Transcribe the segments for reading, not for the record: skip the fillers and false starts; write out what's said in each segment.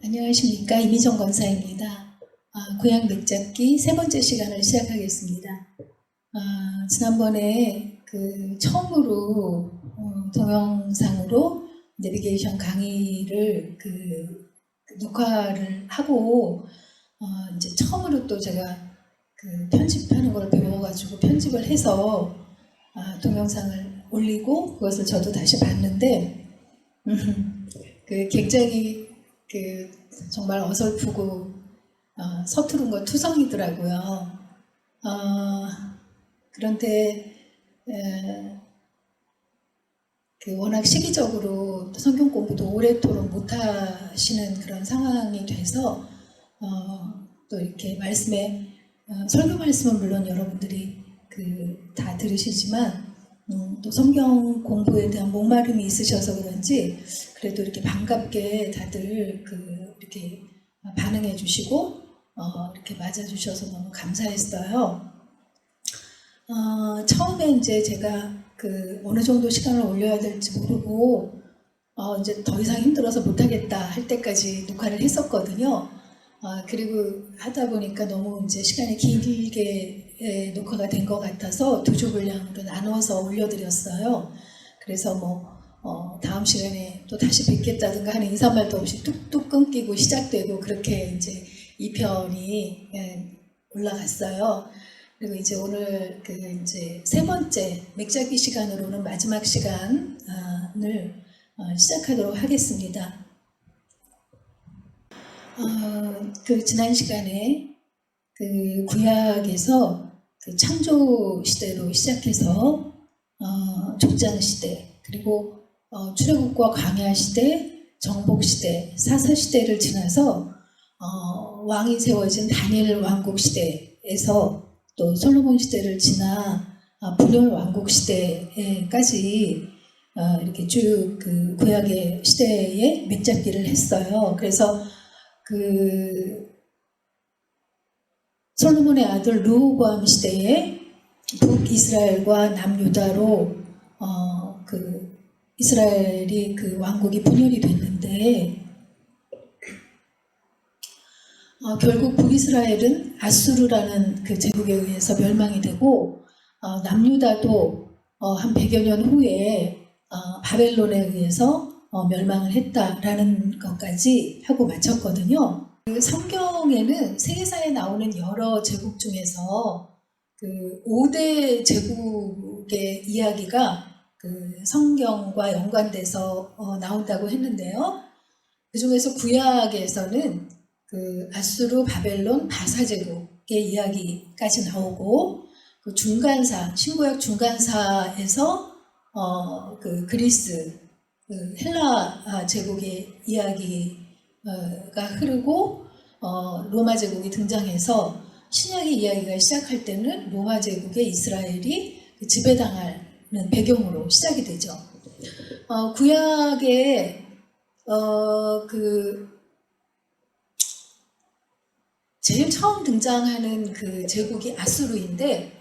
안녕하십니까. 이미정 권사입니다. 고향 맥잡기 세 번째 시간을 시작하겠습니다. 지난번에 처음으로 동영상으로 내비게이션 강의를 녹화를 하고 이제 처음으로 또 제가 편집하는 걸 배워가지고 편집을 해서 동영상을 올리고 그것을 저도 다시 봤는데 굉장히 정말 어설프고 서투른 거 투성이더라고요. 그런데 워낙 시기적으로 성경 공부도 오래도록 못하시는 그런 상황이 돼서 또 이렇게 말씀에 설교 말씀은 물론 여러분들이 다 들으시지만 또 성경 공부에 대한 목마름이 있으셔서 그런지 그래도 이렇게 반갑게 다들 이렇게 반응해 주시고 이렇게 맞아 주셔서 너무 감사했어요. 처음에 이제 제가 어느 정도 시간을 올려야 될지 모르고 이제 더 이상 힘들어서 못하겠다 할 때까지 녹화를 했었거든요. 그리고 하다 보니까 너무 이제 시간이 길게 녹화가 된 것 같아서 두 주 분량으로 나눠서 올려드렸어요. 그래서 다음 시간에 또 다시 뵙겠다든가 하는 인사말도 없이 뚝뚝 끊기고 시작되고 그렇게 이제 2편이 올라갔어요. 그리고 이제 오늘 이제 세 번째 맥잡기 시간으로는 마지막 시간을 시작하도록 하겠습니다. 지난 시간에 구약에서 창조 시대로 시작해서 족장 시대 그리고 출애굽과 광야 시대, 정복 시대, 사사 시대를 지나서 왕이 세워진 다니엘 왕국 시대에서 또 솔로몬 시대를 지나 분열 왕국 시대까지 이렇게 쭉 구약의 시대에 맥잡기를 했어요. 그래서 솔로몬의 아들 르호보암 시대에 북이스라엘과 남유다로 이스라엘이 왕국이 분열이 됐는데 결국 북이스라엘은 아수르라는 제국에 의해서 멸망이 되고 남유다도 한 100여 년 후에 바벨론에 의해서 멸망을 했다라는 것까지 하고 마쳤거든요. 성경에는 세계사에 나오는 여러 제국 중에서 5대 제국의 이야기가 성경과 연관돼서 나온다고 했는데요. 그 중에서 구약에서는 아수르, 바벨론, 바사 제국의 이야기까지 나오고 중간사, 신구약 중간사에서 그리스, 헬라 제국의 이야기가 흐르고 로마 제국이 등장해서 신약의 이야기가 시작할 때는 로마 제국의 이스라엘이 지배당하는 배경으로 시작이 되죠. 구약에 제일 처음 등장하는 제국이 아수르인데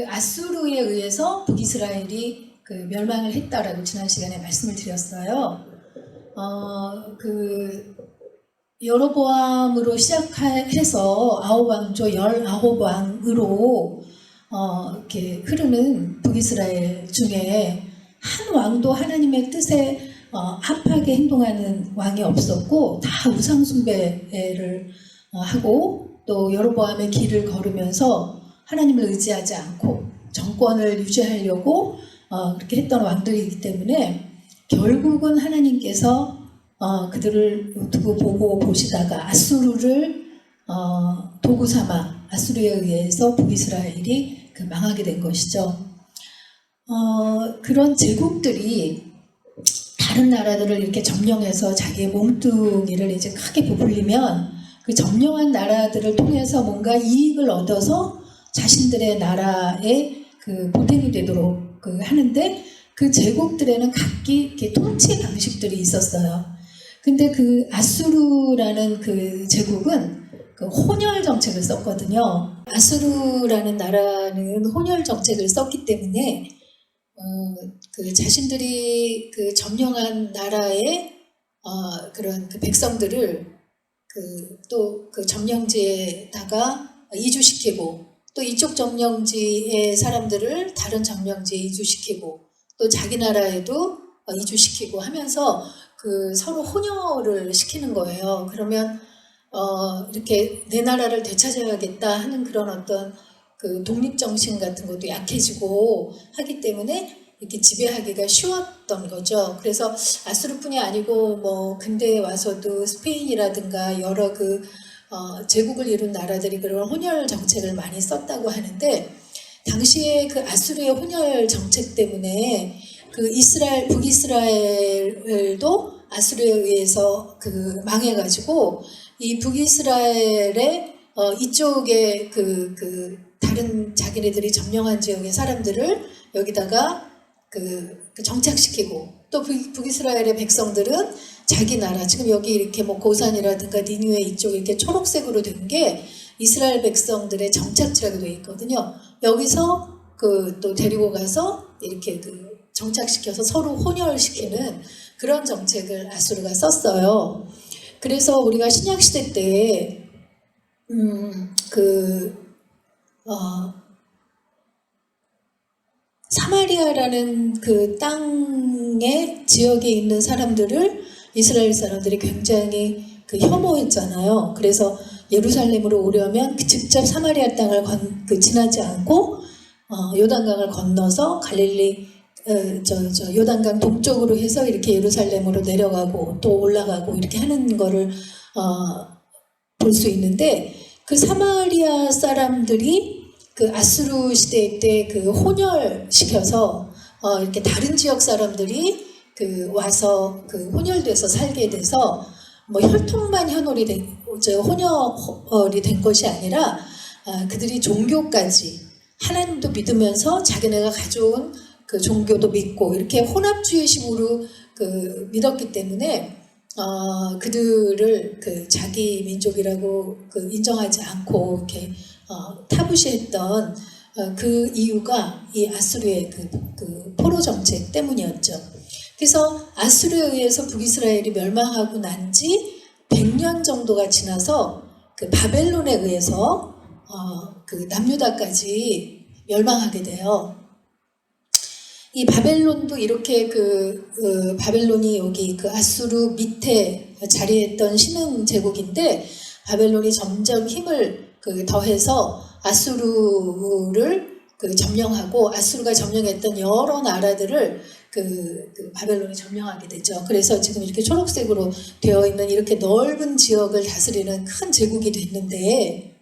아수르에 의해서 북이스라엘이 멸망을 했다라고 지난 시간에 말씀을 드렸어요. 여로보암으로 시작해서 아홉왕조 19왕으로 이렇게 흐르는 북이스라엘 중에 한 왕도 하나님의 뜻에 합하게 행동하는 왕이 없었고 다 우상숭배를 하고 또 여로보암의 길을 걸으면서 하나님을 의지하지 않고 정권을 유지하려고 그렇게 했던 왕들이기 때문에 결국은 하나님께서 그들을 두고 보고 보시다가 아수르를 도구 삼아 아수르에 의해서 북이스라엘이 망하게 된 것이죠. 그런 제국들이 다른 나라들을 이렇게 점령해서 자기의 몸뚱이를 이제 크게 부풀리면 그 점령한 나라들을 통해서 뭔가 이익을 얻어서 자신들의 나라의 보탬이 되도록 하는데 그 제국들에는 각기 이렇게 통치 방식들이 있었어요. 근데 아수르라는 제국은 혼혈 정책을 썼거든요. 아수르라는 나라는 혼혈 정책을 썼기 때문에 자신들이 점령한 나라의 그런 백성들을 또 그 점령지에다가 이주시키고 또 이쪽 점령지의 사람들을 다른 점령지에 이주시키고 또 자기 나라에도 이주시키고 하면서 그 서로 혼혈을 시키는 거예요. 그러면 이렇게 내 나라를 되찾아야겠다 하는 그런 어떤 그 독립정신 같은 것도 약해지고 하기 때문에 이렇게 지배하기가 쉬웠던 거죠. 그래서 아수르뿐이 아니고 뭐 근대에 와서도 스페인이라든가 여러 제국을 이룬 나라들이 그런 혼혈 정책을 많이 썼다고 하는데, 당시에 그 아수르의 혼혈 정책 때문에 그 북이스라엘도 아수르에 의해서 망해가지고 이 북이스라엘의 이쪽에 다른 자기네들이 점령한 지역의 사람들을 여기다가 정착시키고, 또 북이스라엘의 백성들은 자기 나라, 지금 여기 이렇게 뭐 고산이라든가 니누에 이쪽 이렇게 초록색으로 된 게 이스라엘 백성들의 정착지라고 되어 있거든요. 여기서 또 데리고 가서 이렇게 정착시켜서 서로 혼혈시키는 그런 정책을 아수르가 썼어요. 그래서 우리가 신약시대 때 사마리아라는 그 땅의 지역에 있는 사람들을 이스라엘 사람들이 굉장히 혐오했잖아요. 그래서 예루살렘으로 오려면 직접 사마리아 땅을 지나지 않고 요단강을 건너서 갈릴리 요단강 동쪽으로 해서 이렇게 예루살렘으로 내려가고 또 올라가고 이렇게 하는 거를 볼 수 있는데, 그 사마리아 사람들이 그 아수르 시대 때 혼혈시켜서 이렇게 다른 지역 사람들이 와서 혼혈돼서 살게 돼서 뭐 혈통만 혼혈이 된 것이 아니라 그들이 종교까지 하나님도 믿으면서 자기네가 가져온 그 종교도 믿고 이렇게 혼합주의식으로 믿었기 때문에 그들을 자기 민족이라고 인정하지 않고 이렇게 타부시했던 그 이유가 이 아수르의 포로 정책 때문이었죠. 그래서 아수르에 의해서 북이스라엘이 멸망하고 난 지 100년 정도가 지나서 바벨론에 의해서 남유다까지 멸망하게 돼요. 이 바벨론도 이렇게 바벨론이 여기 아수르 밑에 자리했던 신흥 제국인데, 바벨론이 점점 힘을 더해서 아수르를 점령하고, 아수르가 점령했던 여러 나라들을 바벨론이 점령하게 되죠. 그래서 지금 이렇게 초록색으로 되어 있는 이렇게 넓은 지역을 다스리는 큰 제국이 됐는데,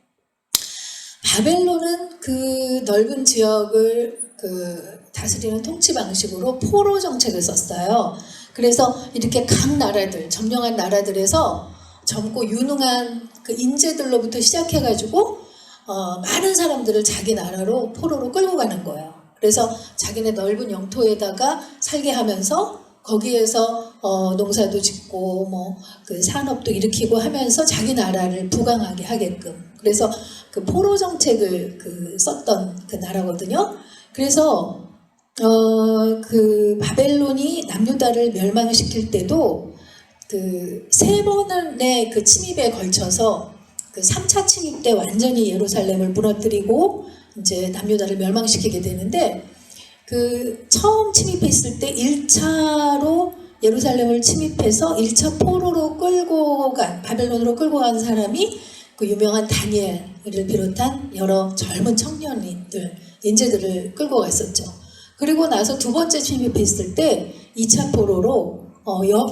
바벨론은 그 넓은 지역을 다스리는 통치 방식으로 포로 정책을 썼어요. 그래서 이렇게 각 나라들, 점령한 나라들에서 젊고 유능한 인재들로부터 시작해가지고 많은 사람들을 자기 나라로 포로로 끌고 가는 거예요. 그래서 자기네 넓은 영토에다가 살게 하면서 거기에서 농사도 짓고 뭐 산업도 일으키고 하면서 자기 나라를 부강하게 하게끔, 그래서 포로 정책을 썼던 나라거든요. 그래서 바벨론이 남유다를 멸망시킬 때도 3번의 침입에 걸쳐서 3차 침입 때 완전히 예루살렘을 무너뜨리고 이제 남유다를 멸망시키게 되는데, 처음 침입했을 때 1차로 예루살렘을 침입해서 1차 포로로 바벨론으로 끌고 간 사람이 유명한 다니엘을 비롯한 여러 젊은 청년들, 인재들을 끌고 갔었죠. 그리고 나서 2번째 침입했을 때 2차 포로로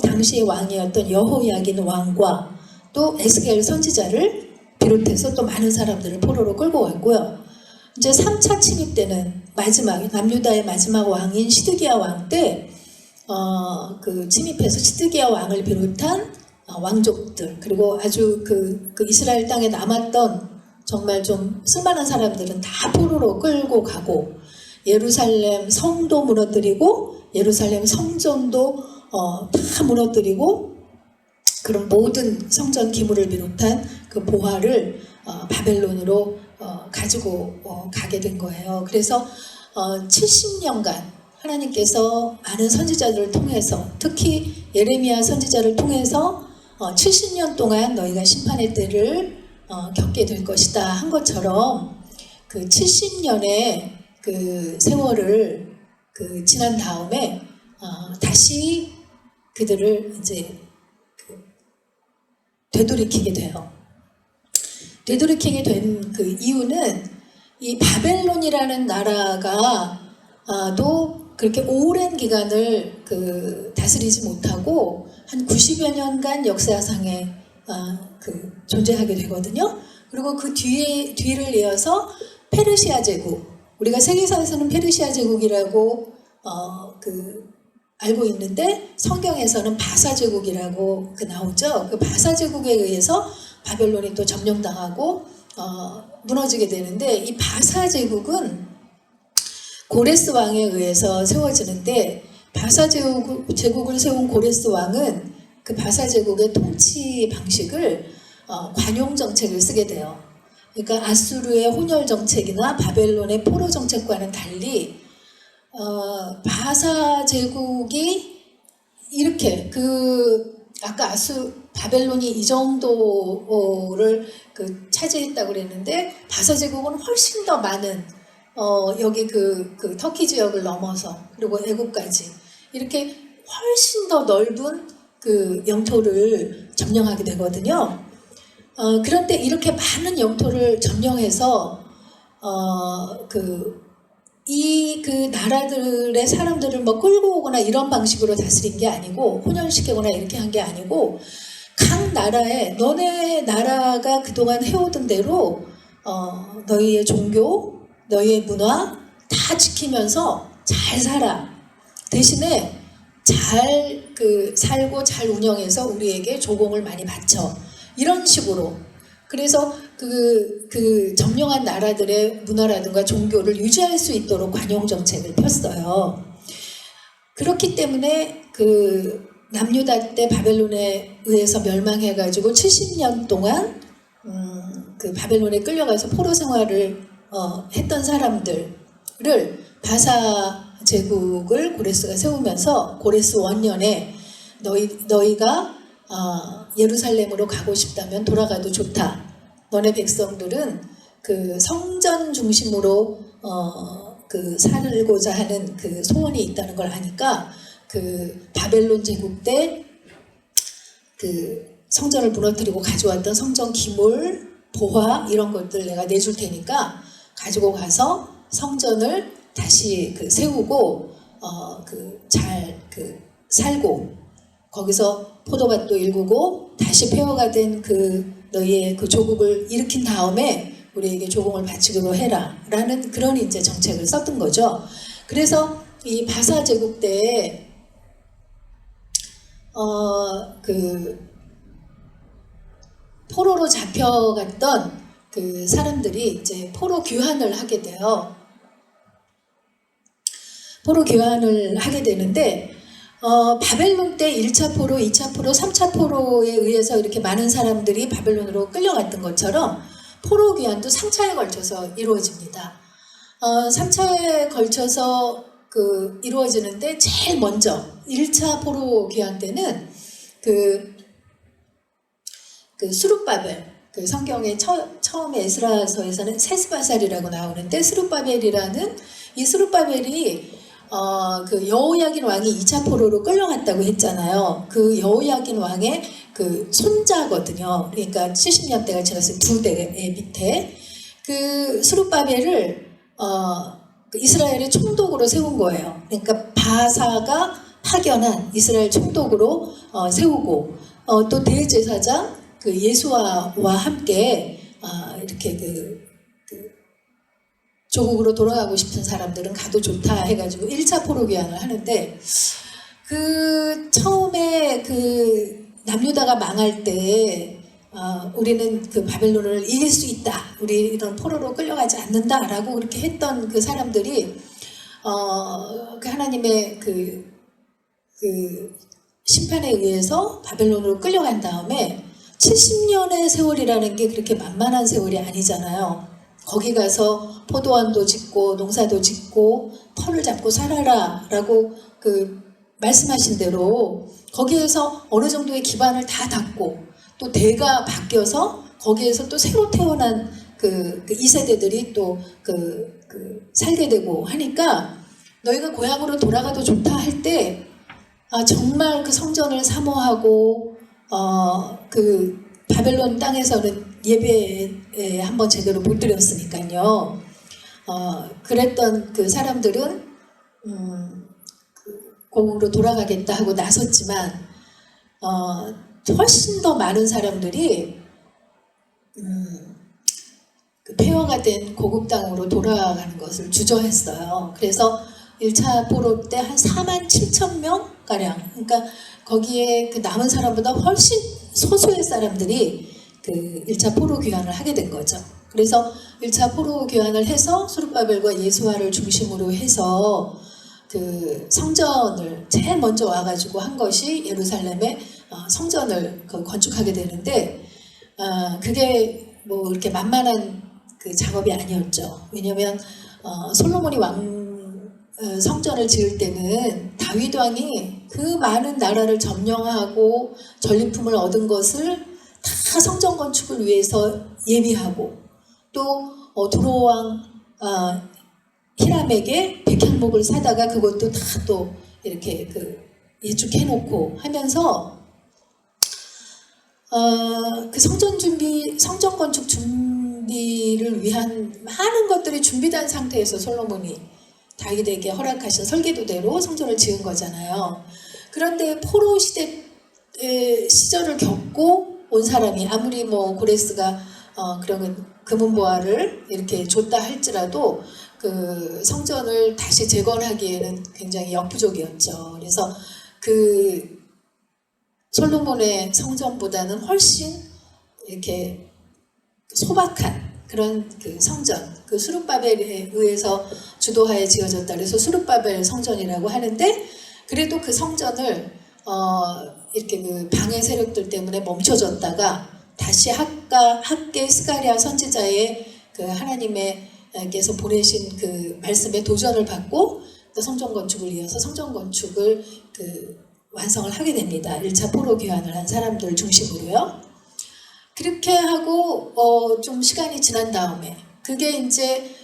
당시의 왕이었던 여호야긴 왕과 또 에스겔 선지자를 비롯해서 또 많은 사람들을 포로로 끌고 갔고요. 이제 3차 침입 때는 남유다의 마지막 왕인 시드기야 왕 때 침입해서 시드기야 왕을 비롯한 왕족들, 그리고 아주 이스라엘 땅에 남았던 정말 좀 쓸만한 사람들은 다 포로로 끌고 가고, 예루살렘 성도 무너뜨리고 예루살렘 성전도 다 무너뜨리고, 그런 모든 성전 기물을 비롯한 보화를 바벨론으로 가지고 가게 된 거예요. 그래서 70년간 하나님께서 많은 선지자들을 통해서, 특히 예레미야 선지자를 통해서 70년 동안 너희가 심판의 때를 겪게 될 것이다 한 것처럼 그 70년의 그 세월을 그 지난 다음에 다시 그들을 이제 되돌이키게 돼요. 되돌이키게 된 그 이유는 이 바벨론이라는 나라가 또 그렇게 오랜 기간을 그 다스리지 못하고 한 90여 년간 역사상에 존재하게 되거든요. 그리고 그 뒤를 이어서 페르시아 제국, 우리가 세계사에서는 페르시아 제국이라고 알고 있는데 성경에서는 바사 제국이라고 나오죠. 그 바사 제국에 의해서 바벨론이 또 점령당하고 무너지게 되는데, 이 바사 제국은 고레스 왕에 의해서 세워지는데, 바사 제국을 세운 고레스 왕은 그 바사 제국의 통치 방식을 관용 정책을 쓰게 돼요. 그러니까 아수르의 혼혈 정책이나 바벨론의 포로 정책과는 달리 바사 제국이 이렇게 아까 바벨론이 이 정도를 차지했다고 그랬는데, 바사 제국은 훨씬 더 많은 여기 그 터키 지역을 넘어서 그리고 애국까지 이렇게 훨씬 더 넓은 그 영토를 점령하게 되거든요. 그런데 이렇게 많은 영토를 점령해서 그 나라들의 사람들을 뭐 끌고 오거나 이런 방식으로 다스린 게 아니고, 혼혈시키거나 이렇게 한 게 아니고, 각 나라에 너네 나라가 그동안 해오던 대로 너희의 종교, 너희의 문화 다 지키면서 잘 살아. 대신에 잘 살고 잘 운영해서 우리에게 조공을 많이 바쳐. 이런 식으로. 그래서 점령한 나라들의 문화라든가 종교를 유지할 수 있도록 관용 정책을 폈어요. 그렇기 때문에 남유다 때 바벨론에 의해서 멸망해가지고 70년 동안 바벨론에 끌려가서 포로 생활을 했던 사람들을 바사 제국을 고레스가 세우면서 고레스 원년에 너희가 예루살렘으로 가고 싶다면 돌아가도 좋다. 너네 백성들은 그 성전 중심으로 살고자 하는 그 소원이 있다는 걸 아니까 바벨론 제국 때 성전을 무너뜨리고 가져왔던 성전 기물, 보화 이런 것들 내가 내줄 테니까 가지고 가서 성전을 다시 세우고 잘 살고, 거기서 포도밭도 일구고 다시 폐허가 된 너희의 조국을 일으킨 다음에 우리에게 조공을 바치기로 해라 라는 그런 이제 정책을 썼던 거죠. 그래서 이 바사 제국 때 포로로 잡혀갔던 사람들이 이제 포로 귀환을 하게 돼요. 포로 귀환을 하게 되는데, 바벨론 때 1차 포로, 2차 포로, 3차 포로에 의해서 이렇게 많은 사람들이 바벨론으로 끌려갔던 것처럼 포로 귀환도 3차에 걸쳐서 이루어집니다. 3차에 걸쳐서 이루어지는데, 제일 먼저 1차 포로 귀환 때는 스룹바벨, 성경의 처음에 에스라서에서는 세스바살이라고 나오는데, 스룹바벨이라는 이 스룹바벨이 여호야긴 왕이 2차 포로로 끌려갔다고 했잖아요. 그 여호야긴 왕의 손자거든요. 그러니까 70년대가 지났을 두 대의 밑에 스룹바벨을 이스라엘의 총독으로 세운 거예요. 그러니까 바사가 파견한 이스라엘 총독으로 세우고, 또 대제사장 예수아와 함께 이렇게 조국으로 돌아가고 싶은 사람들은 가도 좋다 해가지고 1차 포로 귀환을 하는데, 처음에 남유다가 망할 때 우리는 바벨론을 이길 수 있다, 우리 이런 포로로 끌려가지 않는다라고 그렇게 했던 사람들이 하나님의 심판에 의해서 바벨론으로 끌려간 다음에 70년의 세월이라는 게 그렇게 만만한 세월이 아니잖아요. 거기 가서 포도원도 짓고 농사도 짓고 터를 잡고 살아라 라고 말씀하신 대로 거기에서 어느 정도의 기반을 다 닦고 또 대가 바뀌어서 거기에서 또 새로 태어난 그 2세대들이 또 살게 되고 하니까 너희가 고향으로 돌아가도 좋다 할 때 정말 그 성전을 사모하고 그 바벨론 땅에서는 예배에 한번 제대로 못 드렸으니까요. 그랬던 그 사람들은 고국으로 돌아가겠다 하고 나섰지만 훨씬 더 많은 사람들이 그 폐허가 된 고국 땅으로 돌아가는 것을 주저했어요. 그래서 1차 포로 때 한 47,000명 가량, 그러니까 거기에 그 남은 사람보다 훨씬 소수의 사람들이 그 1차 포로 귀환을 하게 된 거죠. 그래서 1차 포로 귀환을 해서 스룹바벨과 예수아를 중심으로 해서 그 성전을 제일 먼저 와가지고 한 것이 예루살렘의 성전을 건축하게 되는데 그게 뭐 이렇게 만만한 그 작업이 아니었죠. 왜냐하면 솔로몬이 성전을 지을 때는 다윗 왕이 그 많은 나라를 점령하고 전리품을 얻은 것을 다 성전 건축을 위해서 예비하고 또 두로 왕 히람에게 백향목을 사다가 그것도 다 또 이렇게 예축해놓고 하면서 그 성전 건축 준비를 위한 많은 것들이 준비된 상태에서 솔로몬이 다윗에게 허락하신 설계도대로 성전을 지은 거잖아요. 그런데 포로 시절을 겪고 온 사람이 아무리 뭐 고레스가 그런 금은보화를 이렇게 줬다 할지라도 그 성전을 다시 재건하기에는 굉장히 역부족이었죠. 그래서 그 솔로몬의 성전보다는 훨씬 이렇게 소박한 그런 그 성전, 그 수룹바벨에 의해서 주도하에 지어졌다 그래서 수룹바벨 성전이라고 하는데, 그래도 그 성전을 이렇게 그 방해 세력들 때문에 멈춰졌다가 다시 학계 스가랴 선지자의 그 하나님께서 보내신 그 말씀에 도전을 받고 또 성전 건축을 이어서 성전 건축을 완성을 하게 됩니다. 1차 포로 귀환을 한 사람들 중심으로요. 그렇게 하고 좀 시간이 지난 다음에 그게 이제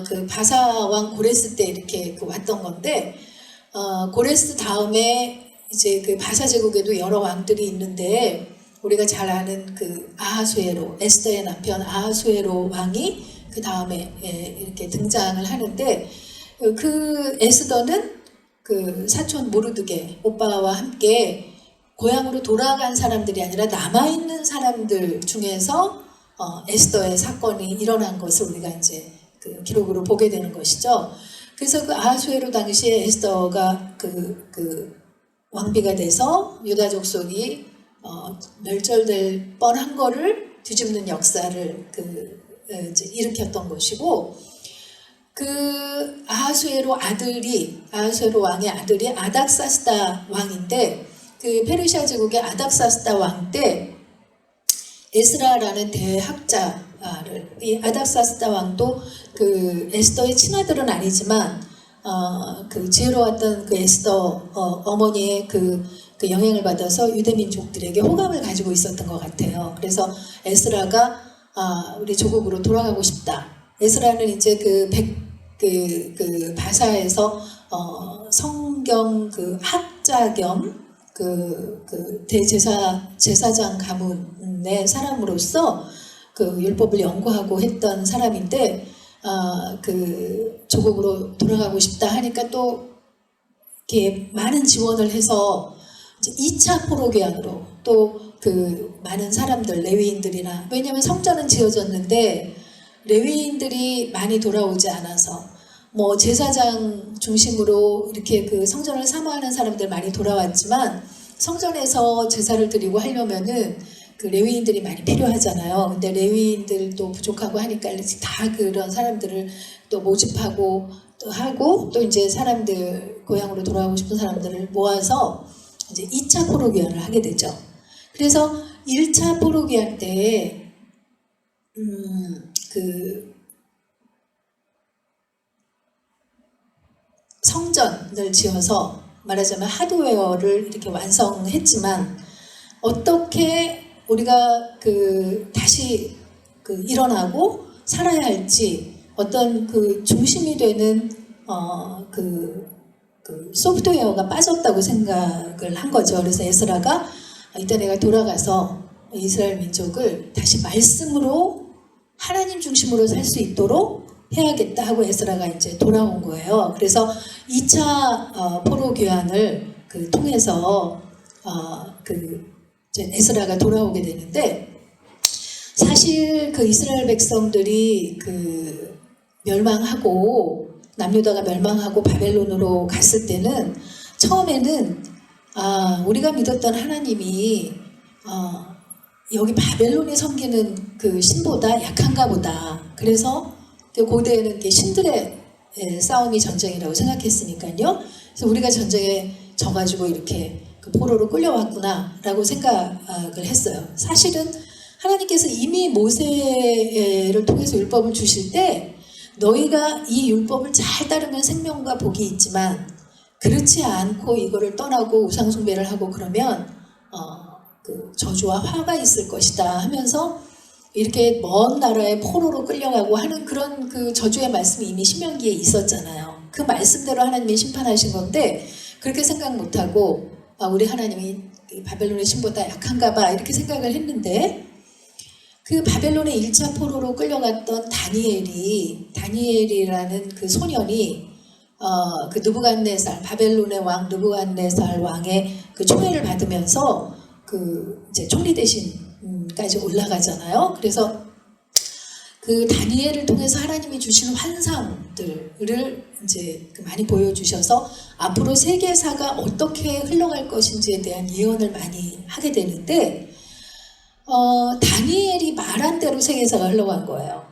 그 바사 왕 고레스 때 이렇게 왔던 건데, 고레스 다음에 이제 그 바사 제국에도 여러 왕들이 있는데 우리가 잘 아는 그 아하수에로, 에스더의 남편 아하수에로 왕이 그 다음에 이렇게 등장을 하는데, 그 에스더는 그 사촌 모르드게 오빠와 함께 고향으로 돌아간 사람들이 아니라 남아있는 사람들 중에서 에스더의 사건이 일어난 것을 우리가 이제 그 기록으로 보게 되는 것이죠. 그래서 그 아하수에로 당시에 에스더가 그 왕비가 돼서 유다 족속이 멸절될 뻔한 거를 뒤집는 역사를 이제 일으켰던 것이고, 그 아하수에로 왕의 아들이 아닥사스다 왕인데, 그 페르시아 제국의 아닥사스다 왕 때 에스라라는 대학자를, 이 아닥사스다 왕도 그 에스더의 친아들은 아니지만 그 지혜로웠던 그 에스더 어머니의 그 영향을 받아서 유대 민족들에게 호감을 가지고 있었던 것 같아요. 그래서 에스라가 우리 조국으로 돌아가고 싶다. 에스라는 이제 그 바사에서 성경 그 학자 겸 제사장 가문의 사람으로서 그 율법을 연구하고 했던 사람인데, 그 조국으로 돌아가고 싶다 하니까 또 이렇게 많은 지원을 해서 이제 2차 포로 귀환으로 또 그 많은 사람들, 레위인들이나, 왜냐하면 성전은 지어졌는데 레위인들이 많이 돌아오지 않아서 뭐 제사장 중심으로 이렇게 그 성전을 사모하는 사람들 많이 돌아왔지만, 성전에서 제사를 드리고 하려면은 그 레위인들이 많이 필요하잖아요. 근데 레위인들도 부족하고 하니까 다 그런 사람들을 또 모집하고 또 하고, 또 이제 사람들, 고향으로 돌아가고 싶은 사람들을 모아서 이제 2차 포로 귀환을 하게 되죠. 그래서 1차 포로 귀환 때 그 성전을 지어서 말하자면 하드웨어를 이렇게 완성했지만 어떻게 우리가 다시 일어나고 살아야 할지 어떤 중심이 되는 소프트웨어가 빠졌다고 생각을 한 거죠. 그래서 에스라가 이때 내가 돌아가서 이스라엘 민족을 다시 말씀으로 하나님 중심으로 살 수 있도록 해야겠다 하고 에스라가 이제 돌아온 거예요. 그래서 2차 포로 귀환을 통해서 이제 에스라가 돌아오게 되는데, 사실 이스라엘 백성들이 멸망하고 남유다가 멸망하고 바벨론으로 갔을 때는 처음에는 우리가 믿었던 하나님이 여기 바벨론이 섬기는 신보다 약한가 보다. 그래서 고대에는 신들의 싸움이 전쟁이라고 생각했으니까요. 그래서 우리가 전쟁에 져가지고 이렇게 포로로 끌려왔구나라고 생각을 했어요. 사실은 하나님께서 이미 모세를 통해서 율법을 주실 때 너희가 이 율법을 잘 따르면 생명과 복이 있지만 그렇지 않고 이거를 떠나고 우상숭배를 하고 그러면 저주와 화가 있을 것이다 하면서 이렇게 먼 나라에 포로로 끌려가고 하는 그런 저주의 말씀이 이미 신명기에 있었잖아요. 그 말씀대로 하나님이 심판하신 건데 그렇게 생각 못하고 우리 하나님이 바벨론의 신보다 약한가 봐 이렇게 생각을 했는데, 바벨론의 1차 포로로 끌려갔던 다니엘이라는 소년이 느부갓네살, 바벨론의 왕 느부갓네살 왕의 총애를 받으면서 이제 총리 대신까지 올라가잖아요. 그래서 다니엘을 통해서 하나님이 주시는 환상들을 이제 많이 보여주셔서 앞으로 세계사가 어떻게 흘러갈 것인지에 대한 예언을 많이 하게 되는데, 다니엘이 말한 대로 세계사가 흘러간 거예요.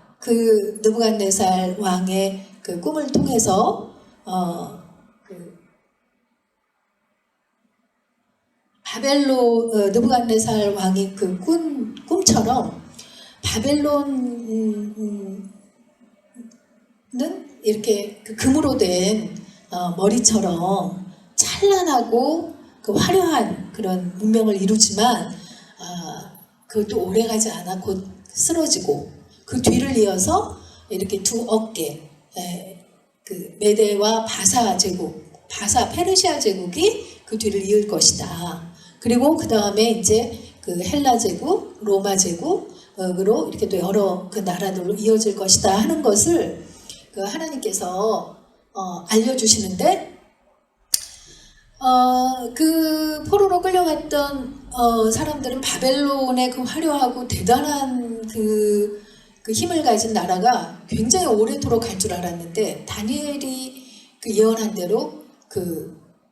느부갓네살 왕의 꿈을 통해서 느부갓네살 왕이 꿈처럼 바벨론은 이렇게 금으로 된 머리처럼 찬란하고 화려한 그런 문명을 이루지만 그것도 오래가지 않아 곧 쓰러지고 그 뒤를 이어서 이렇게 두 어깨 메대와 페르시아 제국이 그 뒤를 이을 것이다. 그리고 그 다음에 이제 헬라 제국, 로마 제국으로 이렇게 또 여러 나라들로 이어질 것이다 하는 것을 하나님께서 알려주시는데, 포로로 끌려갔던 사람들은 바벨론의 화려하고 대단한 힘을 가진 나라가 굉장히 오래도록 갈 줄 알았는데, 다니엘이 예언한 대로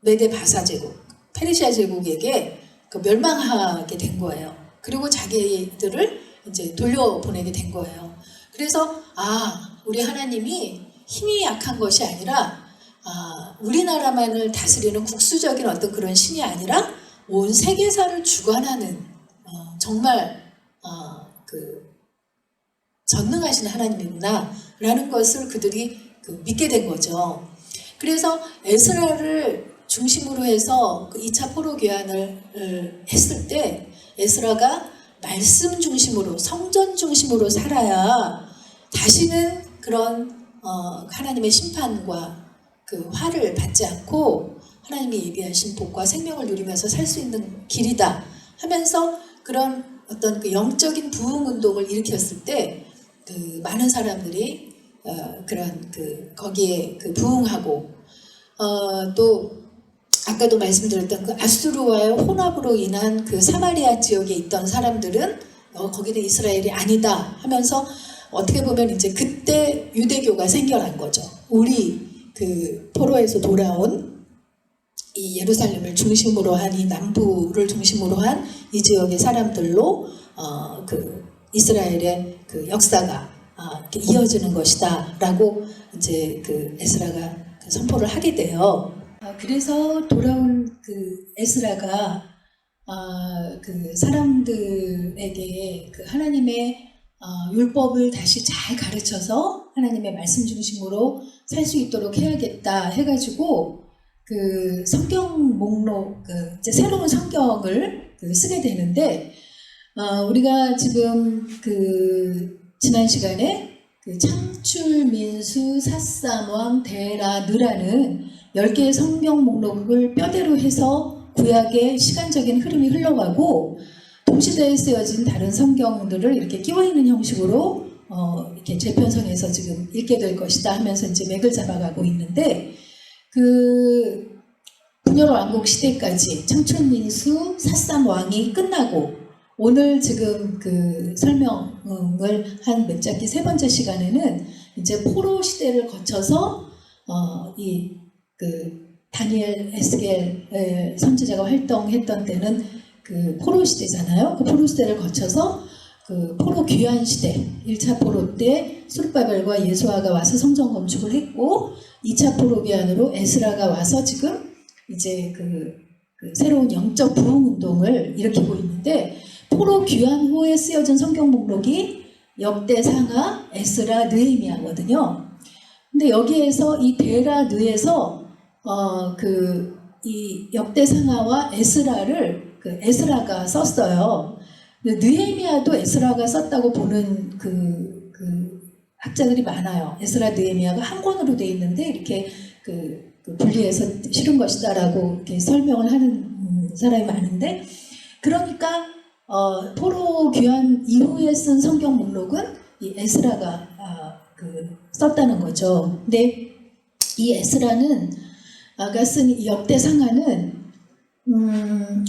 메데 바사 제국, 페르시아 제국에게 멸망하게 된 거예요. 그리고 자기들을 이제 돌려보내게 된 거예요. 그래서 우리 하나님이 힘이 약한 것이 아니라 우리나라만을 다스리는 국수적인 어떤 그런 신이 아니라 온 세계사를 주관하는 정말 전능하신 하나님이구나 라는 것을 그들이 믿게 된 거죠. 그래서 에스라를 중심으로 해서 2차 포로 귀환을 했을 때 에스라가 말씀 중심으로, 성전 중심으로 살아야 다시는 그런 하나님의 심판과 화를 받지 않고 하나님이 예비하신 복과 생명을 누리면서 살 수 있는 길이다 하면서 그런 어떤 영적인 부흥 운동을 일으켰을 때 많은 사람들이 그런 거기에 부흥하고, 또 아까도 말씀드렸던 아수르와의 혼합으로 인한 사마리아 지역에 있던 사람들은 거기는 이스라엘이 아니다 하면서 어떻게 보면 이제 그때 유대교가 생겨난 거죠. 우리 포로에서 돌아온 이 예루살렘을 중심으로 한 이 남부를 중심으로 한 이 지역의 사람들로 이스라엘의 역사가 이어지는 것이다라고 이제 에스라가 선포를 하게 돼요. 그래서 돌아온 에스라가 사람들에게 하나님의 율법을 다시 잘 가르쳐서 하나님의 말씀 중심으로 살 수 있도록 해야겠다 해가지고 그 성경 목록, 이제 새로운 성경을 쓰게 되는데, 우리가 지금 지난 시간에 창출, 민수, 사사왕, 데라, 느라는 10개의 성경 목록을 뼈대로 해서 구약의 시간적인 흐름이 흘러가고, 동시대에 쓰여진 다른 성경들을 이렇게 끼워있는 형식으로 이렇게 재편성해서 지금 읽게 될 것이다 하면서 이제 맥을 잡아가고 있는데, 분열 왕국 시대까지 창출민수 사삼왕이 끝나고 오늘 지금 설명을 한 맥잡기 세 번째 시간에는 이제 포로 시대를 거쳐서 다니엘, 에스겔 선지자가 활동했던 때는 포로 시대잖아요. 포로 시대를 거쳐서 포로 귀환 시대, 1차 포로 때 수르바벨과 예수아가 와서 성전 건축을 했고, 2차 포로 귀환으로 에스라가 와서 지금 이제 새로운 영적 부흥 운동을 일으키고 있는데, 포로 귀환 후에 쓰여진 성경 목록이 역대상하, 에스라, 느헤미야거든요. 근데 여기에서 이 데라 느에서 이 역대상하와 에스라를 에스라가 썼어요. 느헤미야도 에스라가 썼다고 보는 학자들이 많아요. 에스라, 느헤미야가 한 권으로 돼 있는데 이렇게 분리해서 실은 것이다라고 이렇게 설명을 하는 사람이 많은데, 그러니까 포로 귀환 이후에 쓴 성경 목록은 이 에스라가 썼다는 거죠. 근데 이 에스라는 쓴 이 역대상하는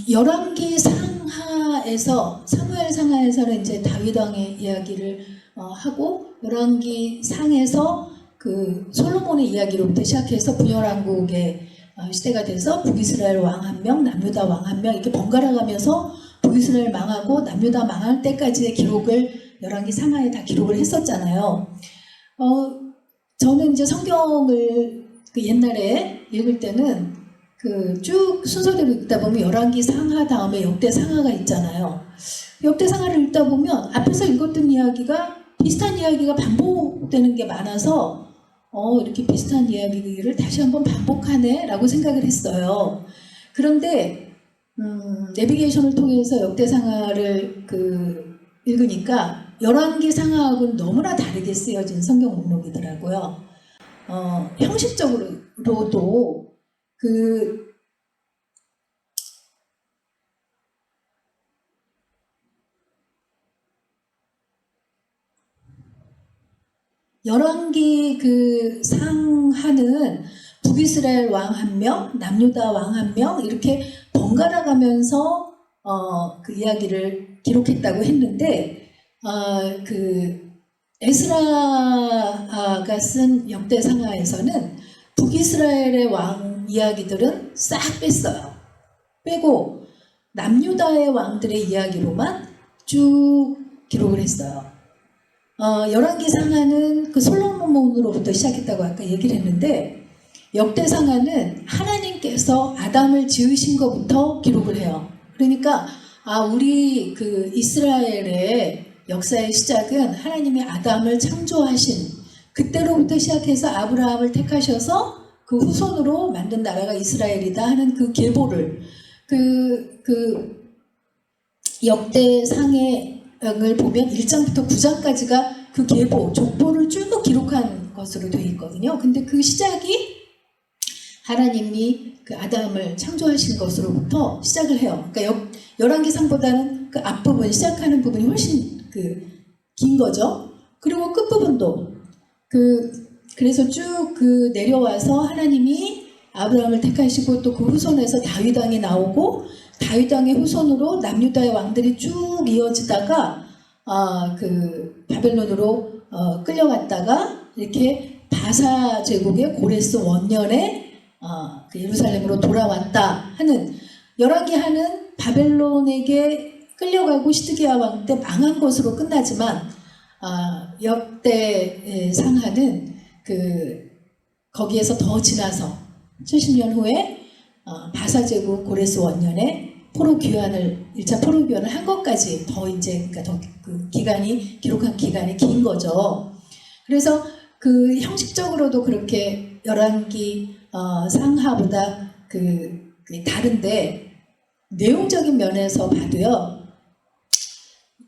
열왕기 상하에서, 사무엘 상하에서는 이제 다윗 왕의 이야기를 하고, 열왕기 상에서 솔로몬의 이야기로부터 시작해서 분열왕국의 시대가 돼서 북이스라엘 왕 한 명, 남유다 왕 한 명 이렇게 번갈아 가면서 북이스라엘 망하고 남유다 망할 때까지의 기록을 열왕기 상하에 다 기록을 했었잖아요. 저는 이제 성경을 옛날에 읽을 때는 쭉 순서대로 읽다 보면 열왕기 상하 다음에 역대 상하가 있잖아요. 역대 상하를 읽다 보면 앞에서 읽었던 이야기가, 비슷한 이야기가 반복되는 게 많아서 이렇게 비슷한 이야기를 다시 한번 반복하네 라고 생각을 했어요. 그런데 내비게이션을 통해서 역대 상하를 읽으니까 열왕기 상하하고는 너무나 다르게 쓰여진 성경 목록이더라고요. 형식적으로도 열왕기 상하는 북이스라엘 왕 한 명, 남유다 왕 한 명 이렇게 번갈아 가면서 이야기를 기록했다고 했는데, 에스라가 쓴 역대상하에서는 북이스라엘의 왕 이야기들은 싹 뺐어요. 빼고 남유다의 왕들의 이야기로만 쭉 기록을 했어요. 열왕기 상하는 솔로몬으로부터 시작했다고 아까 얘기를 했는데, 역대상하는 하나님께서 아담을 지으신 것부터 기록을 해요. 그러니까 우리 이스라엘의 역사의 시작은 하나님이 아담을 창조하신 그때로부터 시작해서 아브라함을 택하셔서 그 후손으로 만든 나라가 이스라엘이다 하는 계보를, 역대상의 을 보면 1장부터 9장까지가 계보, 족보를 쭉 기록한 것으로 되어 있거든요. 근데 시작이 하나님이 아담을 창조하신 것으로부터 시작을 해요. 그러니까 열왕기상보다는 앞부분, 시작하는 부분이 훨씬 긴 거죠. 그리고 끝부분도 그래서 쭉 내려와서 하나님이 아브라함을 택하시고 또 후손에서 다윗 왕이 나오고, 다윗 왕의 후손으로 남유다의 왕들이 쭉 이어지다가 바벨론으로 끌려갔다가 이렇게 바사 제국의 고레스 원년에 예루살렘으로 돌아왔다 하는, 열왕기하는 바벨론에게 끌려가고 시드기야 왕 때 망한 것으로 끝나지만, 역대상하는 거기에서 더 지나서 70년 후에 바사 제국 고레스 원년에 포로 귀환을, 1차 포로 귀환을 한 것까지 더 이제 더 기록한 기간이 긴 거죠. 그래서 형식적으로도 그렇게 열왕기 상하보다 그 다른데 내용적인 면에서 봐도요.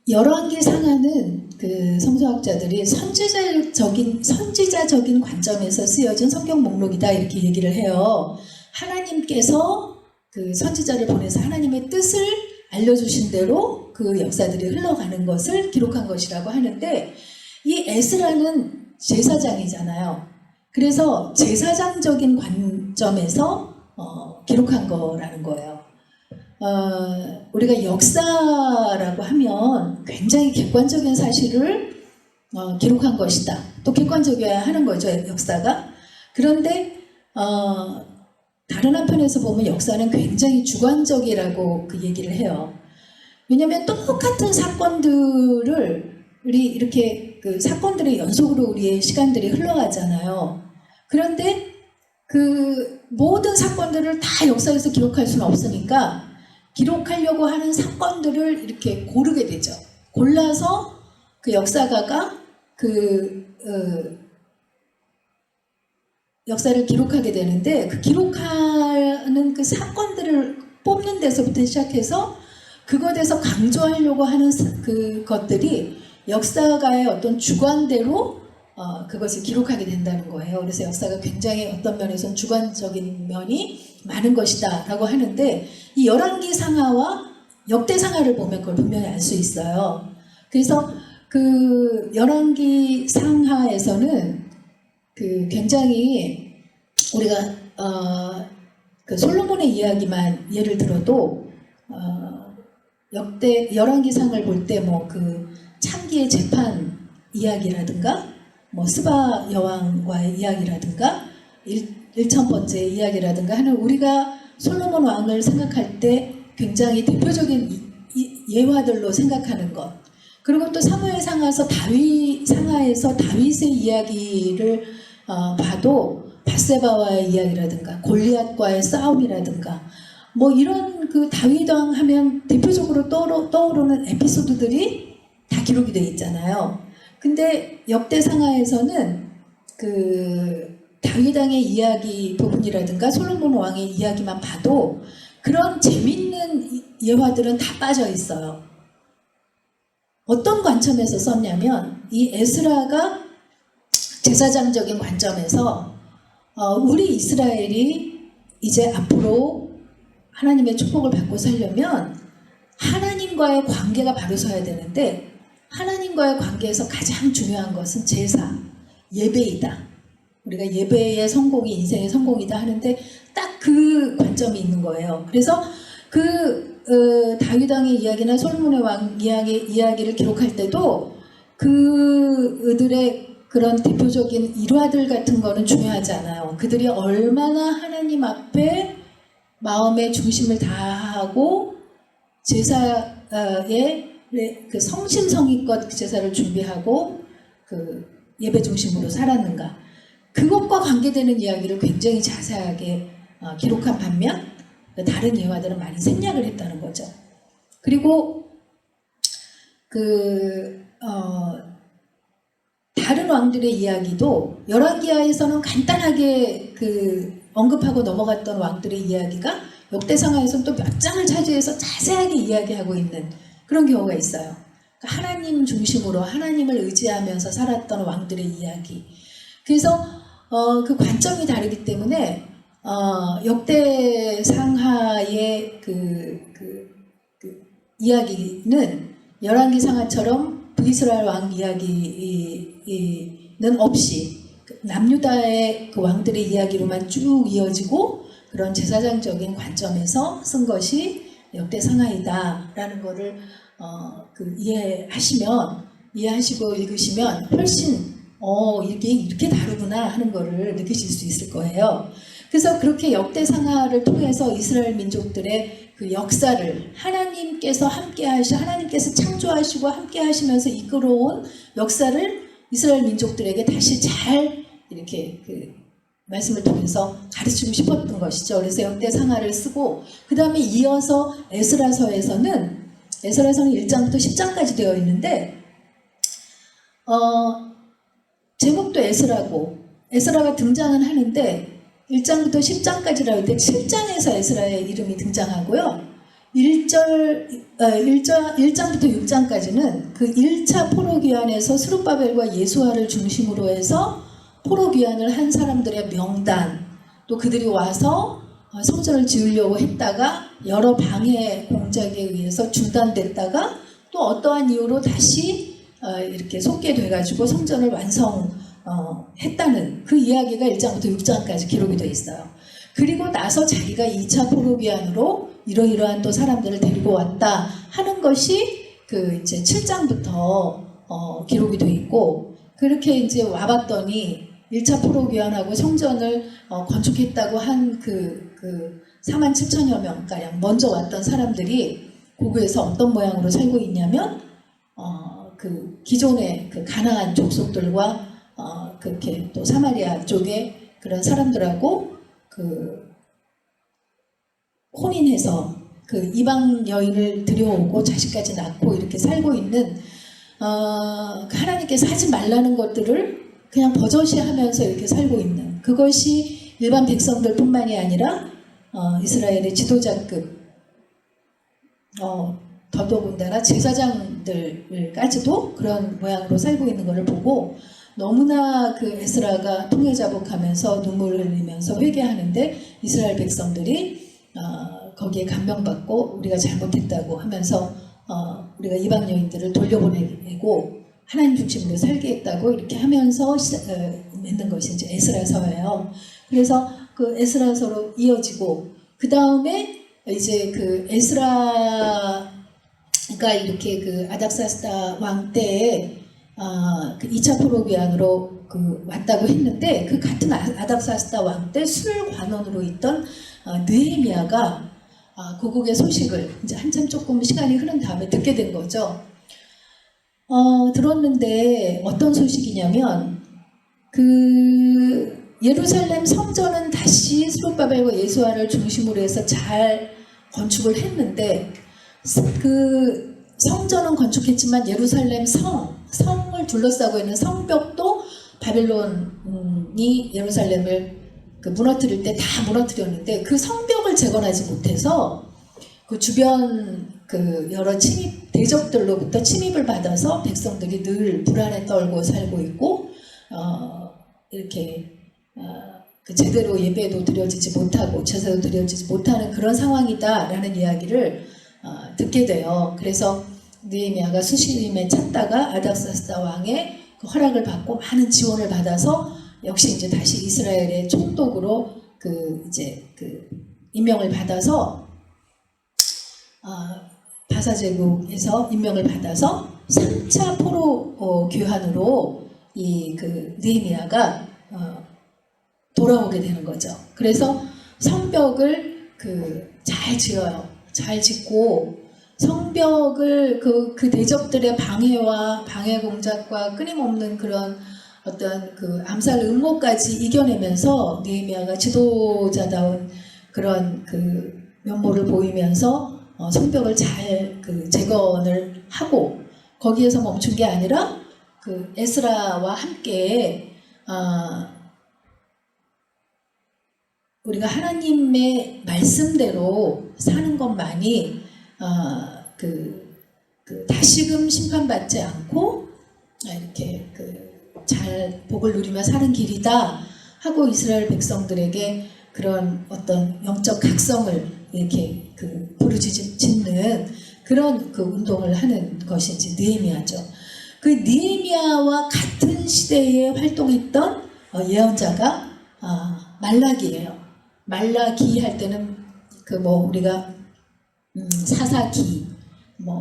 열왕기 상하는 그 성서학자들이 선지자적인 관점에서 쓰여진 성경 목록이다 이렇게 얘기를 해요. 하나님께서 그 선지자를 보내서 하나님의 뜻을 알려주신 대로 그 역사들이 흘러가는 것을 기록한 것이라고 하는데 이 에스라는 제사장이잖아요. 그래서 제사장적인 관점에서 기록한 거라는 거예요. 우리가 역사라고 하면 굉장히 객관적인 사실을 기록한 것이다. 또 객관적이어야 하는 거죠, 역사가. 그런데 다른 한편에서 보면 역사는 굉장히 주관적이라고 그 얘기를 해요. 왜냐하면 똑같은 사건들을 우리 이렇게 그 사건들의 연속으로 우리의 시간들이 흘러가잖아요. 그런데 그 모든 사건들을 다 역사에서 기록할 수는 없으니까 기록하려고 하는 사건들을 이렇게 고르게 되죠. 골라서 그 역사가가 역사를 기록하게 되는데 그 기록하는 그 사건들을 뽑는 데서부터 시작해서 그것에서 강조하려고 하는 그것들이 역사가의 어떤 주관대로 그것을 기록하게 된다는 거예요. 그래서 역사가 굉장히 어떤 면에서는 주관적인 면이 많은 것이다 라고 하는데 이 열왕기 상하와 역대 상하를 보면 그걸 분명히 알 수 있어요. 그래서 그 열왕기 상하에서는 그 굉장히 우리가 그 솔로몬의 이야기만 예를 들어도 열왕기상을 볼 때 뭐 그 창기의 재판 이야기라든가 뭐 스바 여왕과의 이야기라든가 1000번째 이야기라든가 하는 우리가 솔로몬 왕을 생각할 때 굉장히 대표적인 예화들로 생각하는 것. 그리고 또 사무엘 상하에서 다윗의 이야기를 봐도 밧세바와의 이야기라든가 골리앗과의 싸움이라든가 뭐 이런 그 다윗 왕 하면 대표적으로 떠오르는 에피소드들이 다 기록이 되어 있잖아요. 근데 역대 상하에서는 그 다윗 왕의 이야기 부분이라든가 솔로몬 왕의 이야기만 봐도 그런 재밌는 예화들은 다 빠져 있어요. 어떤 관점에서 썼냐면 이 에스라가 제사장적인 관점에서 우리 이스라엘이 이제 앞으로 하나님의 축복을 받고 살려면 하나님과의 관계가 바로 서야 되는데 하나님과의 관계에서 가장 중요한 것은 제사, 예배이다. 우리가 예배의 성공이 인생의 성공이다 하는데 딱 그 관점이 있는 거예요. 그래서 다윗 왕의 이야기나 솔로몬의 왕 이야기를 기록할 때도 그들의 그런 대표적인 일화들 같은 거는 중요하지 않아요. 그들이 얼마나 하나님 앞에 마음의 중심을 다하고 제사에 그 성심성의껏 제사를 준비하고 그 예배 중심으로 살았는가. 그것과 관계되는 이야기를 굉장히 자세하게 기록한 반면 다른 예화들은 많이 생략을 했다는 거죠. 그리고 다른 왕들의 이야기도 열왕기하에서는 간단하게 언급하고 넘어갔던 왕들의 이야기가 역대상하에서는 또 몇 장을 차지해서 자세하게 이야기하고 있는 그런 경우가 있어요. 그러니까 하나님 중심으로 하나님을 의지하면서 살았던 왕들의 이야기. 그래서 그 관점이 다르기 때문에 역대상하의 이야기는 열왕기 상하처럼 북이스라엘 왕 이야기는 없이 남유다의 그 왕들의 이야기로만 쭉 이어지고 그런 제사장적인 관점에서 쓴 것이 역대상하이다라는 거를 이해하시고 읽으시면 훨씬 이게 이렇게 다르구나 하는 거를 느끼실 수 있을 거예요. 그래서 그렇게 역대상하를 통해서 이스라엘 민족들의 그 역사를 하나님께서 하나님께서 창조하시고 함께 하시면서 이끌어온 역사를 이스라엘 민족들에게 다시 잘 이렇게 말씀을 통해서 가르치고 싶었던 것이죠. 그래서 역대상하를 쓰고 그 다음에 이어서 에스라서는 1장부터 10장까지 되어 있는데 제목도 에스라가 등장은 하는데 1장부터 10장까지라고 할 때 7장에서 에스라의 이름이 등장하고요. 1장부터 6장까지는 그 1차 포로귀환에서 스룹바벨과 예수아를 중심으로 해서 포로귀환을 한 사람들의 명단, 또 그들이 와서 성전을 지으려고 했다가 여러 방해 공작에 의해서 중단됐다가 또 어떠한 이유로 다시 이렇게 속개돼가지고 성전을 완성했다는 그 이야기가 1장부터 6장까지 기록이 되어 있어요. 그리고 나서 자기가 2차 포로귀환으로 이러이러한 또 사람들을 데리고 왔다 하는 것이 그 이제 7장부터 기록이 되어 있고, 그렇게 이제 와봤더니 1차 포로귀환하고 성전을 건축했다고 한 그 4만 7천여 명가량 먼저 왔던 사람들이 고구에서 어떤 모양으로 살고 있냐면 그 기존의 그 가나안 족속들과 그렇게 또 사마리아 쪽에 그런 사람들하고 그 혼인해서 그 이방 여인을 들여오고 자식까지 낳고 이렇게 살고 있는 하나님께서 하지 말라는 것들을 그냥 버젓이하면서 이렇게 살고 있는, 그것이 일반 백성들뿐만이 아니라 이스라엘의 지도자급 더더군다나 제사장들까지도 그런 모양으로 살고 있는 것을 보고 너무나 그 에스라가 통회자복하면서 눈물을 흘리면서 회개하는데 이스라엘 백성들이 거기에 감명받고 우리가 잘못했다고 하면서 우리가 이방 여인들을 돌려보내고 하나님 중심으로 살게 했다고 이렇게 하면서 맺는 것이 이제 에스라서예요. 그래서 그 에스라서로 이어지고, 그 다음에 이제 그 에스라가 이렇게 그 아닥사스다 왕 때에 그 2차 포로귀환으로 그 왔다고 했는데, 그 같은 아닥사스다 왕 때 술관원으로 있던 느헤미야가 고국의 소식을 이제 한참 조금 시간이 흐른 다음에 듣게 된 거죠. 들었는데 어떤 소식이냐면 그 예루살렘 성전은 다시 스룹바벨과 예수아를 중심으로 해서 잘 건축을 했는데, 그 성전은 건축했지만 예루살렘 성을 둘러싸고 있는 성벽도 바벨론이 예루살렘을 그 무너뜨릴 때 다 무너뜨렸는데, 그 성벽을 재건하지 못해서 그 주변 그 여러 대적들로부터 침입을 받아서 백성들이 늘 불안에 떨고 살고 있고, 이렇게 그 제대로 예배도 드려지지 못하고 제사도 드려지지 못하는 그런 상황이다라는 이야기를 듣게 돼요. 그래서 느헤미야가 수시림에 찾다가 아닥사스다 왕의 그 허락을 받고 많은 지원을 받아서 역시 이제 다시 이스라엘의 총독으로 그 이제 그 임명을 받아서 바사제국에서 임명을 받아서 3차 포로 교환으로 이 그 느헤미야가 돌아오게 되는 거죠. 그래서 성벽을 그 잘 지어요. 잘 짓고 성벽을 그 대적들의 방해와 방해 공작과 끊임없는 그런 어떤 그 암살 음모까지 이겨내면서 느헤미야가 지도자다운 그런 그 면모를 보이면서 성벽을 잘 그 재건을 하고, 거기에서 멈춘 게 아니라 그 에스라와 함께 우리가 하나님의 말씀대로 사는 것만이 그 다시금 심판받지 않고 이렇게 잘 복을 누리며 사는 길이다 하고 이스라엘 백성들에게 그런 어떤 영적 각성을 이렇게 부르짖는 그런 그 운동을 하는 것이 이제 느헤미야죠. 그 느헤미야와 같은 시대에 활동했던 예언자가 말라기예요. 말라기 할 때는 우리가 사사기,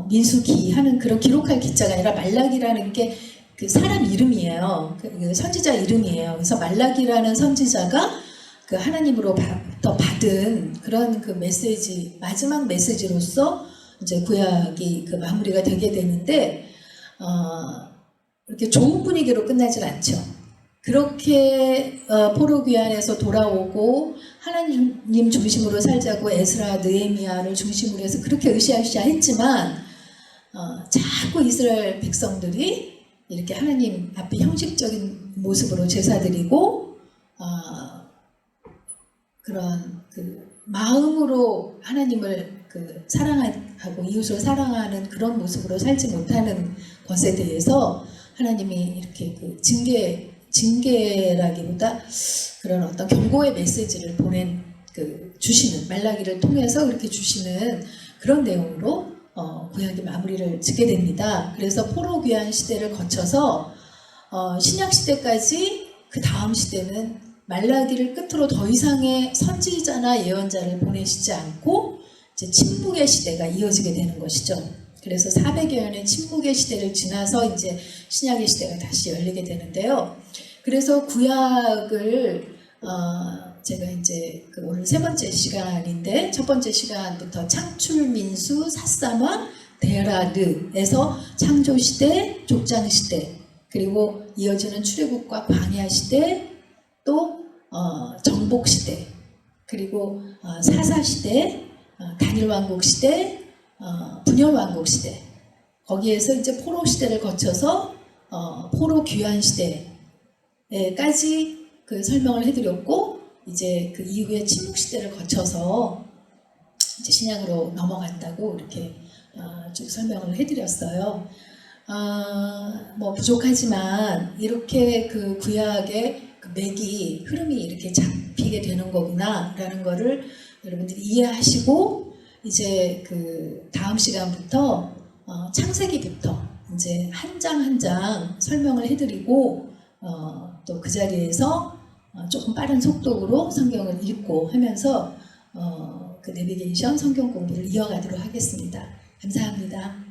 민수기 하는 그런 기록할 기자가 아니라 말라기라는 게 그 사람 이름이에요. 그 선지자 이름이에요. 그래서 말라기라는 선지자가 그 하나님으로부터 받은 그런 그 메시지, 마지막 메시지로서 이제 구약이 그 마무리가 되게 되는데, 이렇게 좋은 분위기로 끝나질 않죠. 그렇게 포로귀환에서 돌아오고 하나님 중심으로 살자고 에스라, 느헤미야를 중심으로 해서 그렇게 으쌰으쌰 했지만 자꾸 이스라엘 백성들이 이렇게 하나님 앞에 형식적인 모습으로 제사 드리고 그런 그 마음으로 하나님을 그 사랑하고 이웃을 사랑하는 그런 모습으로 살지 못하는 것에 대해서 하나님이 이렇게 그 징계라기보다 그런 어떤 경고의 메시지를 주시는 말라기를 통해서 그렇게 주시는 그런 내용으로 구약의 마무리를 짓게 됩니다. 그래서 포로 귀환 시대를 거쳐서 신약 시대까지 그 다음 시대는 말라기를 끝으로 더 이상의 선지자나 예언자를 보내시지 않고 이제 침묵의 시대가 이어지게 되는 것이죠. 그래서 400여 년의 침묵의 시대를 지나서 이제 신약의 시대가 다시 열리게 되는데요. 그래서 구약을 제가 이제 그 오늘 세 번째 시간인데 첫 번째 시간부터 창출민수 사사마 데라르에서 창조시대, 족장시대, 그리고 이어지는 출애굽과 광야시대, 또 정복시대, 그리고 사사시대, 단일왕국시대, 분열왕국시대, 거기에서 이제 포로시대를 거쳐서 포로 귀환시대까지 그 설명을 해드렸고, 이제 그 이후에 침묵시대를 거쳐서 이제 신약으로 넘어간다고 이렇게 쭉 설명을 해드렸어요. 뭐 부족하지만 이렇게 그 구약의 그 맥이 흐름이 이렇게 잡히게 되는 거구나라는 거를 여러분들이 이해하시고 이제 그 다음 시간부터 창세기부터 이제 한 장 한 장 설명을 해드리고 또 그 자리에서 조금 빠른 속도로 성경을 읽고 하면서 그 내비게이션 성경 공부를 이어가도록 하겠습니다. 감사합니다.